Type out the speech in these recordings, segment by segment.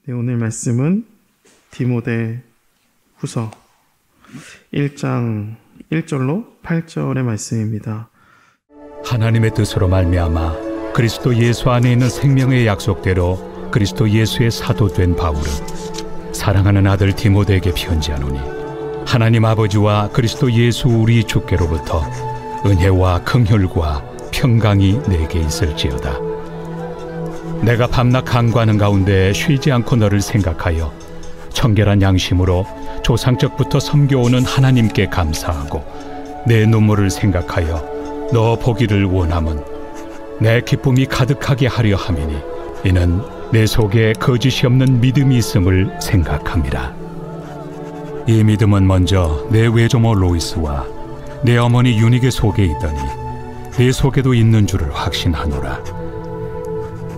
네, 오늘 말씀은 디모데 후서 1장 1절로 8절의 말씀입니다. 하나님의 뜻으로 말미암아 그리스도 예수 안에 있는 생명의 약속대로 그리스도 예수의 사도된 바울은 사랑하는 아들 디모데에게 편지하노니 하나님 아버지와 그리스도 예수 우리 주께로부터 은혜와 긍휼과 평강이 내게 있을지어다. 내가 밤낮 간구하는 가운데 쉬지 않고 너를 생각하여 청결한 양심으로 조상적부터 섬겨오는 하나님께 감사하고 내 눈물을 생각하여 너 보기를 원함은 내 기쁨이 가득하게 하려 함이니 이는 내 속에 거짓이 없는 믿음이 있음을 생각함이라. 이 믿음은 먼저 내 외조모 로이스와 내 어머니 유니게 속에 있더니 내 속에도 있는 줄을 확신하노라.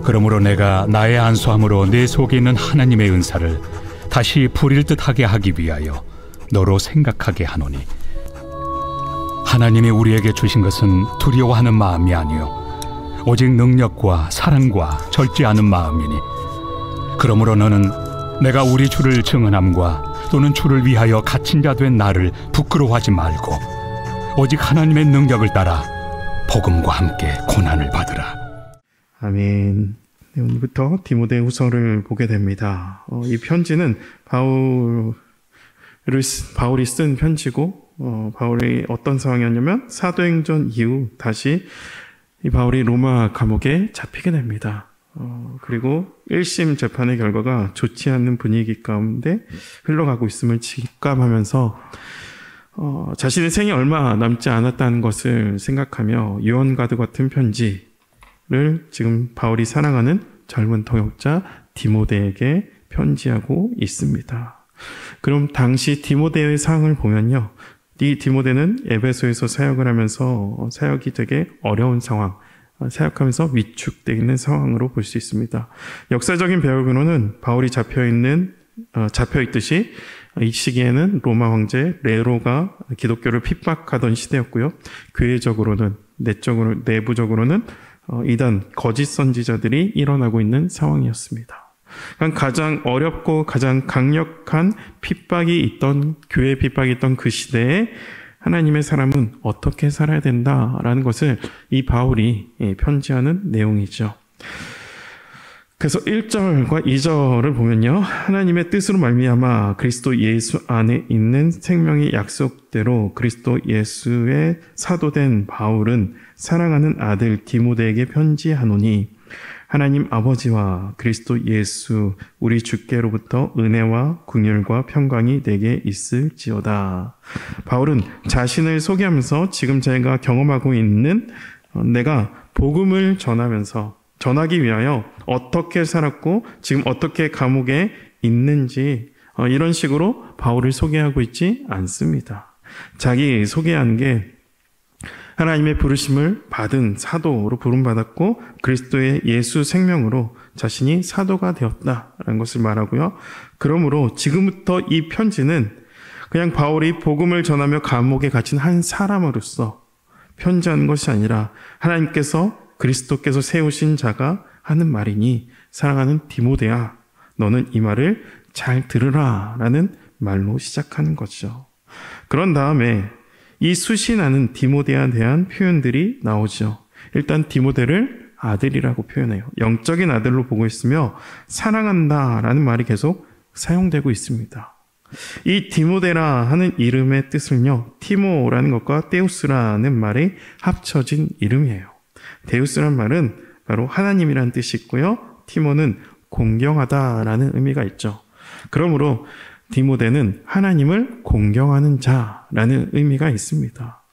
그러므로 내가 나의 안수함으로 내 속에 있는 하나님의 은사를 다시 부릴 듯하게 하기 위하여 너로 생각하게 하노니 하나님이 우리에게 주신 것은 두려워하는 마음이 아니요 오직 능력과 사랑과 절제 않은 마음이니 그러므로 너는 내가 우리 주를 증언함과 또는 주를 위하여 갇힌 자 된 나를 부끄러워하지 말고 오직 하나님의 능력을 따라 복음과 함께 고난을 받으라. 아멘. 네, 오늘부터 디모데 후서를 보게 됩니다. 이 편지는 바울이 쓴 편지고 바울이 어떤 상황이었냐면 사도행전 이후 다시 이 바울이 로마 감옥에 잡히게 됩니다. 그리고 1심 재판의 결과가 좋지 않는 분위기 가운데 흘러가고 있음을 직감하면서 자신의 생이 얼마 남지 않았다는 것을 생각하며 유언가드 같은 편지를 지금 바울이 사랑하는 젊은 동역자 디모데에게 편지하고 있습니다. 그럼 당시 디모데의 상황을 보면요, 이 디모데는 에베소에서 사역을 하면서 사역이 되게 어려운 상황, 사역하면서 위축되어 있는 상황으로 볼 수 있습니다. 역사적인 배경으로는 바울이 잡혀있듯이 이 시기에는 로마 황제 네로가 기독교를 핍박하던 시대였고요. 교회적으로는 내부적으로는 이단 거짓 선지자들이 일어나고 있는 상황이었습니다. 가장 어렵고 가장 강력한 핍박이 있던 교회 핍박이 있던 그 시대에 하나님의 사람은 어떻게 살아야 된다라는 것을 이 바울이 편지하는 내용이죠. 그래서 1절과 2절을 보면요, 하나님의 뜻으로 말미암아 그리스도 예수 안에 있는 생명의 약속대로 그리스도 예수의 사도된 바울은 사랑하는 아들 디모데에게 편지하노니 하나님 아버지와 그리스도 예수 우리 주께로부터 은혜와 긍휼과 평강이 내게 있을지어다. 바울은 자신을 소개하면서 지금 제가 경험하고 있는 내가 복음을 전하기 위하여 어떻게 살았고 지금 어떻게 감옥에 있는지 이런 식으로 바울을 소개하고 있지 않습니다. 자기 소개하는 게 하나님의 부르심을 받은 사도로 부름받았고 그리스도의 예수 생명으로 자신이 사도가 되었다라는 것을 말하고요. 그러므로 지금부터 이 편지는 그냥 바울이 복음을 전하며 감옥에 갇힌 한 사람으로서 편지하는 것이 아니라 하나님께서 그리스도께서 세우신 자가 하는 말이니 사랑하는 디모데야, 너는 이 말을 잘 들으라 라는 말로 시작하는 거죠. 그런 다음에 이 수신하는 디모데에 대한 표현들이 나오죠. 일단 디모데를 아들이라고 표현해요. 영적인 아들로 보고 있으며 사랑한다 라는 말이 계속 사용되고 있습니다. 이 디모데라 하는 이름의 뜻은요, 티모라는 것과 데우스라는 말이 합쳐진 이름이에요. 데우스란 말은 바로 하나님이라는 뜻이 있고요, 티모는 공경하다라는 의미가 있죠. 그러므로 디모데는 하나님을 공경하는 자라는 의미가 있습니다.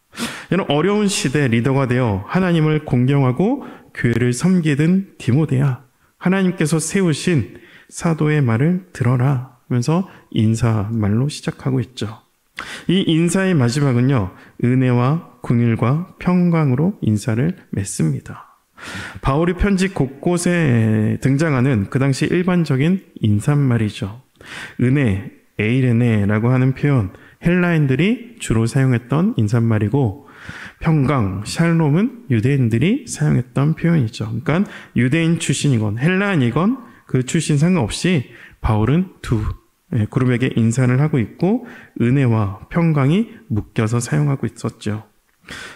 이런 어려운 시대 리더가 되어 하나님을 공경하고 교회를 섬기던 디모데야, 하나님께서 세우신 사도의 말을 들어라 하면서 인사말로 시작하고 있죠. 이 인사의 마지막은요, 은혜와 긍휼과 평강으로 인사를 맺습니다. 바울이 편지 곳곳에 등장하는 그 당시 일반적인 인사말이죠. 은혜, 에이레네라고 하는 표현, 헬라인들이 주로 사용했던 인사말이고, 평강, 샬롬은 유대인들이 사용했던 표현이죠. 그러니까 유대인 출신이건 헬라인이건 그 출신 상관없이 바울은 두 그룹에게 인사를 하고 있고 은혜와 평강이 묶여서 사용하고 있었죠.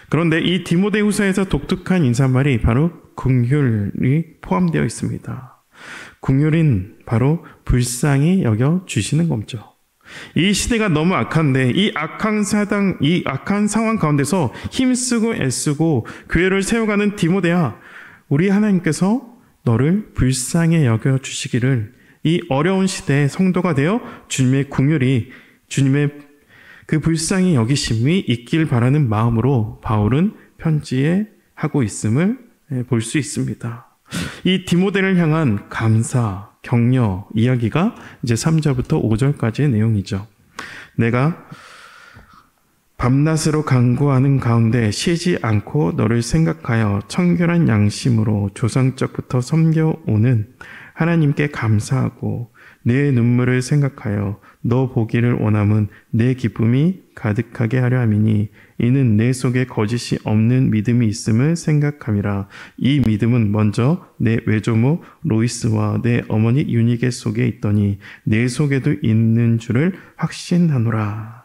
그런데 이 디모데후서에서 독특한 인사말이 바로 긍휼이 포함되어 있습니다. 긍휼은 바로 불쌍히 여겨 주시는 거죠. 이 시대가 너무 악한데 이 악한 상황 가운데서 힘쓰고 애쓰고 교회를 세워가는 디모데야, 우리 하나님께서 너를 불쌍히 여겨 주시기를, 이 어려운 시대에 성도가 되어 주님의 긍휼이, 주님의 그 불쌍히 여기심이 있길 바라는 마음으로 바울은 편지에 하고 있음을 볼 수 있습니다. 이 디모데를 향한 감사, 격려 이야기가 이제 3절부터 5절까지의 내용이죠. 내가 밤낮으로 간구하는 가운데 쉬지 않고 너를 생각하여 청결한 양심으로 조상적부터 섬겨오는 하나님께 감사하고 내 눈물을 생각하여 너 보기를 원함은 내 기쁨이 가득하게 하려 함이니 이는 내 속에 거짓이 없는 믿음이 있음을 생각함이라. 이 믿음은 먼저 내 외조모 로이스와 내 어머니 유니게 속에 있더니 내 속에도 있는 줄을 확신하노라.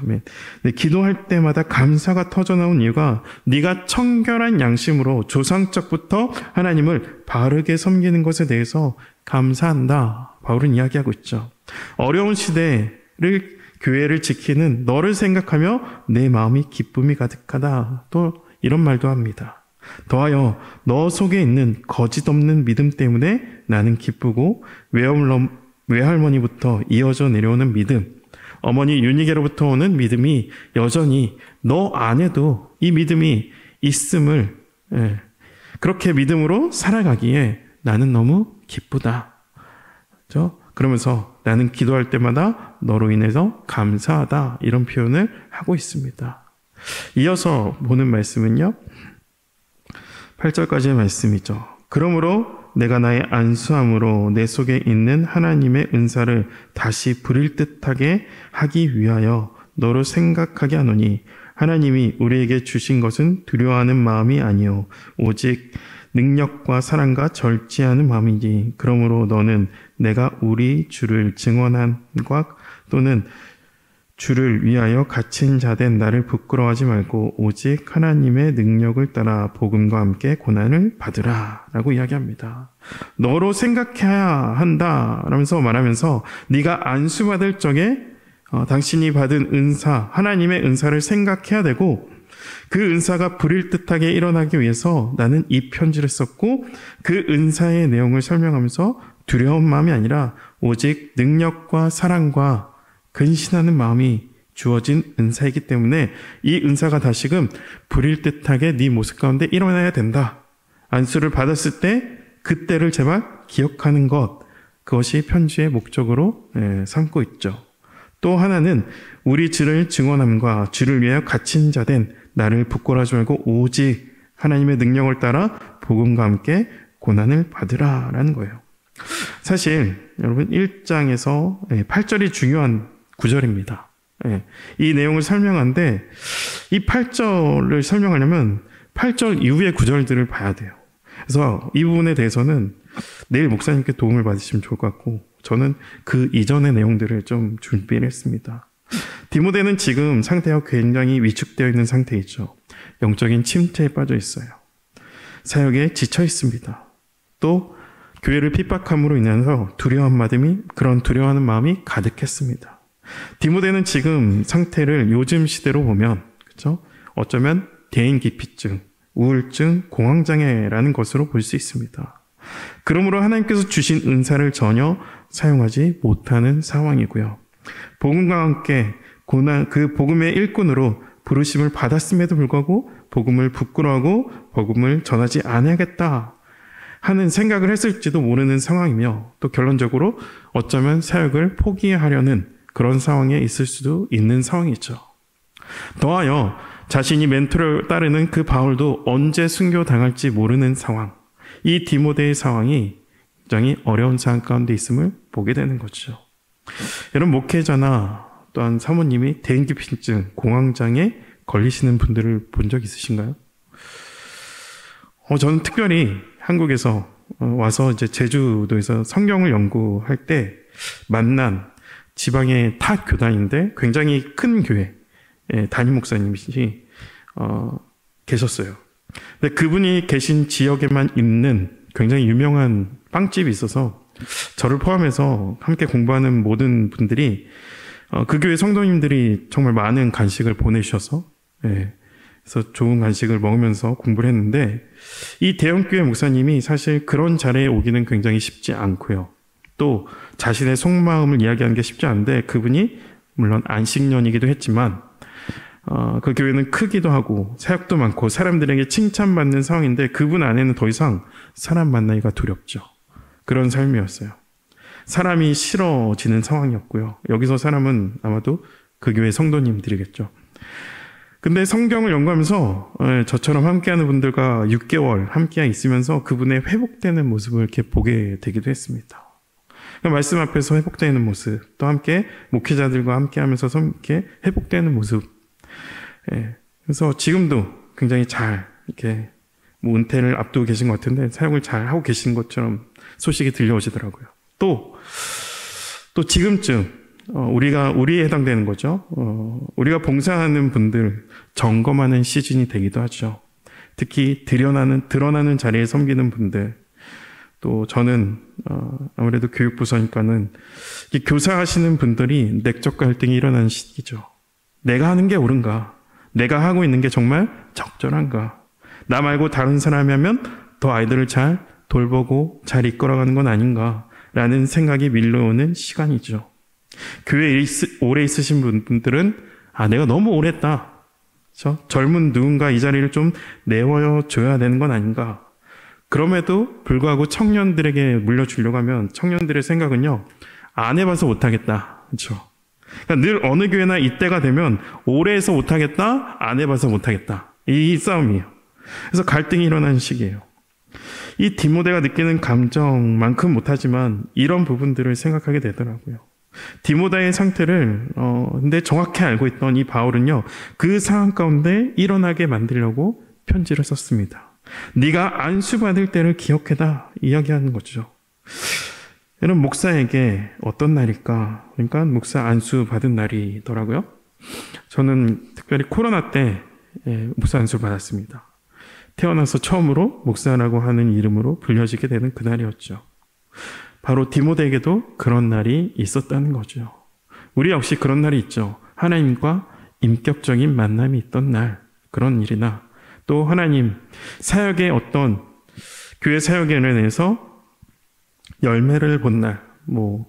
아멘. 네, 기도할 때마다 감사가 터져나온 이유가 네가 청결한 양심으로 조상적부터 하나님을 바르게 섬기는 것에 대해서 감사한다, 바울은 이야기하고 있죠. 어려운 시대를 교회를 지키는 너를 생각하며 내 마음이 기쁨이 가득하다, 또 이런 말도 합니다. 더하여 너 속에 있는 거짓 없는 믿음 때문에 나는 기쁘고 외할머니부터 이어져 내려오는 믿음, 어머니 유니게로부터 오는 믿음이 여전히 너 안에도 이 믿음이 있음을, 그렇게 믿음으로 살아가기에 나는 너무 기쁘다. 그렇죠? 그러면서 나는 기도할 때마다 너로 인해서 감사하다, 이런 표현을 하고 있습니다. 이어서 보는 말씀은요, 8절까지의 말씀이죠. 그러므로 내가 나의 안수함으로 내 속에 있는 하나님의 은사를 다시 부릴 듯하게 하기 위하여 너로 생각하게 하노니 하나님이 우리에게 주신 것은 두려워하는 마음이 아니요 오직 능력과 사랑과 절제하는 마음이니 그러므로 너는 내가 우리 주를 증언한과 또는 주를 위하여 갇힌 자된 나를 부끄러워하지 말고 오직 하나님의 능력을 따라 복음과 함께 고난을 받으라 라고 이야기합니다. 너로 생각해야 한다 라면서 말하면서 네가 안수받을 적에 당신이 받은 은사, 하나님의 은사를 생각해야 되고 그 은사가 불일 듯하게 일어나기 위해서 나는 이 편지를 썼고 그 은사의 내용을 설명하면서 두려운 마음이 아니라 오직 능력과 사랑과 근신하는 마음이 주어진 은사이기 때문에 이 은사가 다시금 불일 듯하게 네 모습 가운데 일어나야 된다. 안수를 받았을 때 그때를 제발 기억하는 것, 그것이 편지의 목적으로 삼고 있죠. 또 하나는 우리 주를 증언함과 주를 위하여 갇힌 자된 나를 부끄러워하지 말고 오직 하나님의 능력을 따라 복음과 함께 고난을 받으라 라는 거예요. 사실 여러분 1장에서 8절이 중요한 구절입니다. 이 내용을 설명하는데 이 8절을 설명하려면 8절 이후의 구절들을 봐야 돼요. 그래서 이 부분에 대해서는 내일 목사님께 도움을 받으시면 좋을 것 같고 저는 그 이전의 내용들을 좀 준비를 했습니다. 디모데는 지금 상태가 굉장히 위축되어 있는 상태이죠. 영적인 침체에 빠져 있어요. 사역에 지쳐 있습니다. 또 교회를 핍박함으로 인해서 그런 두려워하는 마음이 가득했습니다. 디모데는 지금 상태를 요즘 시대로 보면, 그렇죠? 어쩌면 대인기피증, 우울증, 공황장애라는 것으로 볼 수 있습니다. 그러므로 하나님께서 주신 은사를 전혀 사용하지 못하는 상황이고요. 복음과 함께 그 복음의 일꾼으로 부르심을 받았음에도 불구하고 복음을 부끄러워하고 복음을 전하지 않아야겠다 하는 생각을 했을지도 모르는 상황이며 또 결론적으로 어쩌면 사역을 포기하려는 그런 상황에 있을 수도 있는 상황이죠. 더하여 자신이 멘토를 따르는 그 바울도 언제 순교당할지 모르는 상황, 이 디모데의 상황이 굉장히 어려운 상황 가운데 있음을 보게 되는 거죠. 여러분 목회자나 또한 사모님이 대인기피증, 공황장애 걸리시는 분들을 본 적 있으신가요? 저는 특별히 한국에서 와서 이제 제주도에서 성경을 연구할 때 만난 지방의 타 교단인데 굉장히 큰 교회 담임 목사님이시 계셨어요. 근데 그분이 계신 지역에만 있는 굉장히 유명한 빵집이 있어서 저를 포함해서 함께 공부하는 모든 분들이 그 교회 성도님들이 정말 많은 간식을 보내주셔서 그래서 좋은 간식을 먹으면서 공부를 했는데 이 대형교회 목사님이 사실 그런 자리에 오기는 굉장히 쉽지 않고요. 또 자신의 속마음을 이야기하는 게 쉽지 않은데 그분이 물론 안식년이기도 했지만 그 교회는 크기도 하고 사역도 많고 사람들에게 칭찬받는 상황인데 그분 안에는 더 이상 사람 만나기가 두렵죠. 그런 삶이었어요. 사람이 싫어지는 상황이었고요. 여기서 사람은 아마도 그 교회 성도님들이겠죠. 근데 성경을 연구하면서 저처럼 함께하는 분들과 6개월 함께 있으면서 그분의 회복되는 모습을 이렇게 보게 되기도 했습니다. 말씀 앞에서 회복되는 모습, 또 함께 목회자들과 함께하면서 함께 회복되는 모습. 그래서 지금도 굉장히 잘 이렇게 은퇴를 앞두고 계신 것 같은데 사역을 잘 하고 계신 것처럼 소식이 들려오시더라고요. 또 지금쯤 우리에 해당되는 거죠. 우리가 봉사하는 분들 점검하는 시즌이 되기도 하죠. 특히 드러나는 자리에 섬기는 분들, 또 저는 아무래도 교육부서니까는 교사하시는 분들이 내적 갈등이 일어나는 시기죠. 내가 하는 게 옳은가? 내가 하고 있는 게 정말 적절한가? 나 말고 다른 사람이 하면 더 아이들을 잘 돌보고 잘 이끌어가는 건 아닌가? 라는 생각이 밀려오는 시간이죠. 교회에 오래 있으신 분들은 내가 너무 오래 했다. 젊은 누군가 이 자리를 좀 내어줘야 되는 건 아닌가. 그럼에도 불구하고 청년들에게 물려주려고 하면 청년들의 생각은요. 안 해봐서 못하겠다. 그렇죠? 그러니까 늘 어느 교회나 이때가 되면 오래 해서 못하겠다. 안 해봐서 못하겠다. 이 싸움이에요. 그래서 갈등이 일어나는 시기예요. 이 디모데가 느끼는 감정만큼 못하지만 이런 부분들을 생각하게 되더라고요. 디모데의 상태를 근데 정확히 알고 있던 이 바울은요. 그 상황 가운데 일어나게 만들려고 편지를 썼습니다. 네가 안수받을 때를 기억해라 이야기하는 거죠. 여러분 목사에게 어떤 날일까? 그러니까 목사 안수받은 날이더라고요. 저는 특별히 코로나 때 목사 안수를 받았습니다. 태어나서 처음으로 목사라고 하는 이름으로 불려지게 되는 그날이었죠. 바로 디모데에게도 그런 날이 있었다는 거죠. 우리 역시 그런 날이 있죠. 하나님과 인격적인 만남이 있던 날, 그런 일이나 또 하나님 사역의 어떤 교회 사역에 인해서 열매를 본 날,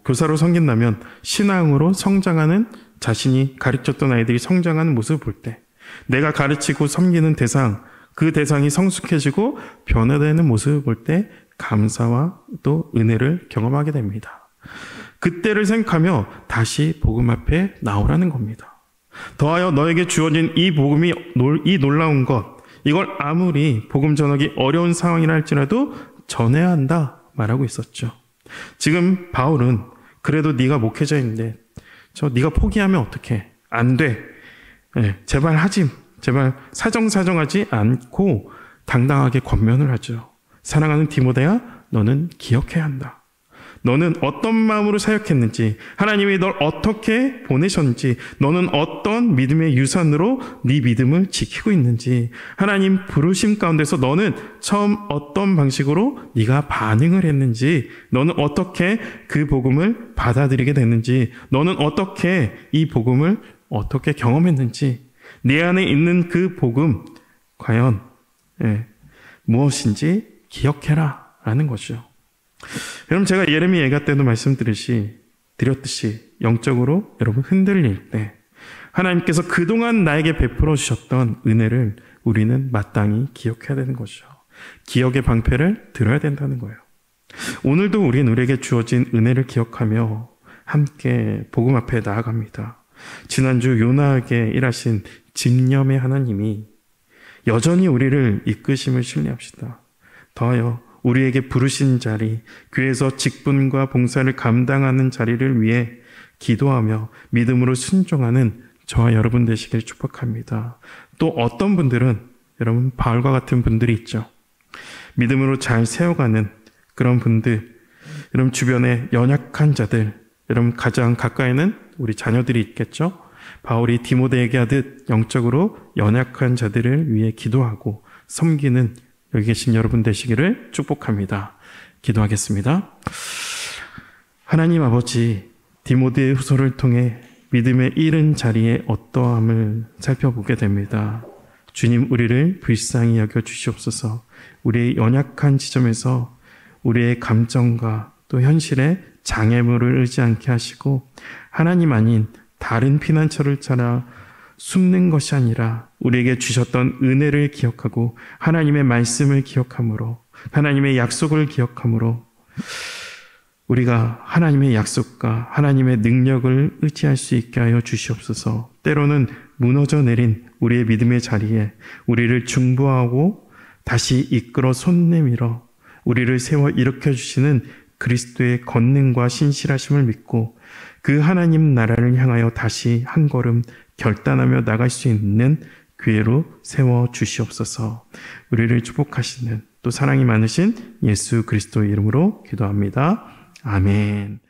교사로 섬긴다면 신앙으로 성장하는 자신이 가르쳤던 아이들이 성장하는 모습을 볼 때 내가 가르치고 섬기는 대상, 그 대상이 성숙해지고 변화되는 모습을 볼 때 감사와 또 은혜를 경험하게 됩니다. 그때를 생각하며 다시 복음 앞에 나오라는 겁니다. 더하여 너에게 주어진 이 복음이 이 놀라운 것, 이걸 아무리 복음 전하기 어려운 상황이라 할지라도 전해야 한다 말하고 있었죠. 지금 바울은 그래도 네가 목회자인데 네가 포기하면 어떡해? 안 돼. 제발 사정하지 않고 당당하게 권면을 하죠. 사랑하는 디모데야, 너는 기억해야 한다. 너는 어떤 마음으로 사역했는지, 하나님이 널 어떻게 보내셨는지, 너는 어떤 믿음의 유산으로 네 믿음을 지키고 있는지, 하나님 부르심 가운데서 너는 처음 어떤 방식으로 네가 반응을 했는지, 너는 어떻게 그 복음을 받아들이게 됐는지, 너는 어떻게 이 복음을 어떻게 경험했는지, 내 안에 있는 그 복음 과연 무엇인지 기억해라 라는 거죠. 여러분 제가 예레미야 예가 때도 말씀드렸듯이 영적으로 여러분 흔들릴 때 하나님께서 그동안 나에게 베풀어 주셨던 은혜를 우리는 마땅히 기억해야 되는 거죠. 기억의 방패를 들어야 된다는 거예요. 오늘도 우리에게 주어진 은혜를 기억하며 함께 복음 앞에 나아갑니다. 지난주 요나에게 일하신 집념의 하나님이 여전히 우리를 이끄심을 신뢰합시다. 더하여 우리에게 부르신 자리, 교회에서 직분과 봉사를 감당하는 자리를 위해 기도하며 믿음으로 순종하는 저와 여러분 되시길 축복합니다. 또 어떤 분들은 여러분 바울과 같은 분들이 있죠. 믿음으로 잘 세워가는 그런 분들, 여러분 주변에 연약한 자들, 여러분 가장 가까이는 우리 자녀들이 있겠죠. 바울이 디모데에게 하듯 영적으로 연약한 자들을 위해 기도하고 섬기는 여기 계신 여러분 되시기를 축복합니다. 기도하겠습니다. 하나님 아버지, 디모데 후서를 통해 믿음의 이른 자리에 어떠함을 살펴보게 됩니다. 주님, 우리를 불쌍히 여겨 주시옵소서. 우리의 연약한 지점에서 우리의 감정과 또 현실에 장애물을 의지 않게 하시고, 하나님 아닌 다른 피난처를 찾아 숨는 것이 아니라 우리에게 주셨던 은혜를 기억하고 하나님의 말씀을 기억함으로, 하나님의 약속을 기억함으로 우리가 하나님의 약속과 하나님의 능력을 의지할 수 있게 하여 주시옵소서. 때로는 무너져 내린 우리의 믿음의 자리에 우리를 중보하고 다시 이끌어 손 내밀어 우리를 세워 일으켜 주시는 그리스도의 권능과 신실하심을 믿고 그 하나님 나라를 향하여 다시 한 걸음 결단하며 나갈 수 있는 기회로 세워 주시옵소서. 우리를 축복하시는 또 사랑이 많으신 예수 그리스도의 이름으로 기도합니다. 아멘.